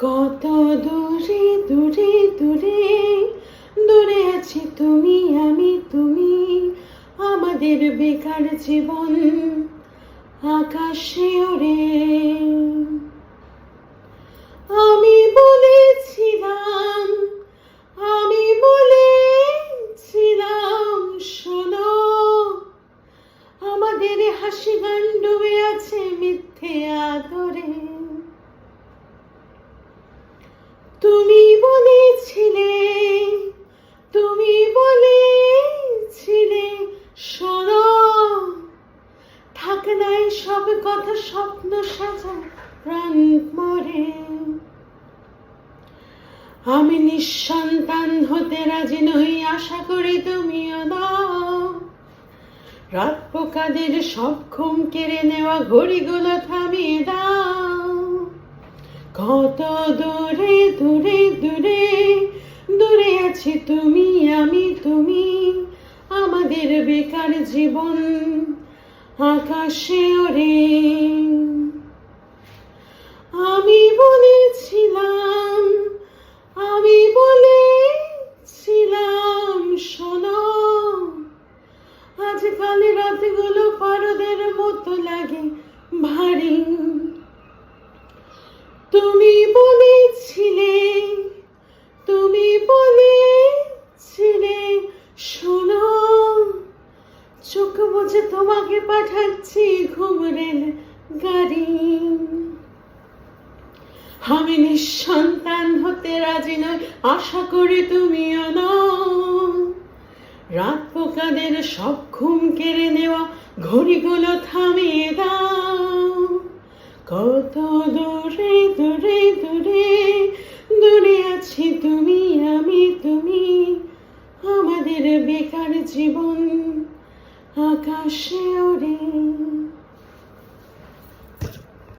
কত দূরে দূরে দূরে দূরে আছি তুমি আমি তুমি, আমাদের বেকার জীবন আকাশে ওড়ে। আমি বলেছিলাম, আমি বলেছিলাম শোনো, আমাদের হাসি গান ডুবে আছে মিথ্যে আদরে। তুমি বলেছিলে, তুমি বলেছিলে শোনো, থাক নাই সব কথা স্বপ্ন সাজা প্রাণ মরে। আমি নিঃসন্তান হতে রাজি নই, আশা করি তুমিও দাও। রাত পোকাদের সব ঘুম কেড়ে নেওয়া ঘড়িগুলো থামিয়ে দাও। কত দূরে দূরে দূরে দূরে আছি তুমি আমি তুমি, আমাদের বেকার জীবন আকাশে ওড়ে। আমি বলেছিলাম, আমি বলেছিলাম শোনো, আজকাল রাতগুলো পারদের মতো লাগে ভারী। তুমি বলেছিলে, তুমি বলেছিলে শোনো, চোখ বুঝে তোমাকে পাঠাচ্ছি ঘুম রেল গাড়ি। আমি নিঃসন্তান হতে রাজি নই, আশা করি তুমিও নও। রাত পোকাদের সব ঘুম কেড়ে নেওয়া ঘড়িগুলো থামিয়ে দাও। কত দূরে দূরে দূরে দূরে আছি তুমি আমি তুমি, আমাদের বেকার জীবন আকাশে ওড়ে।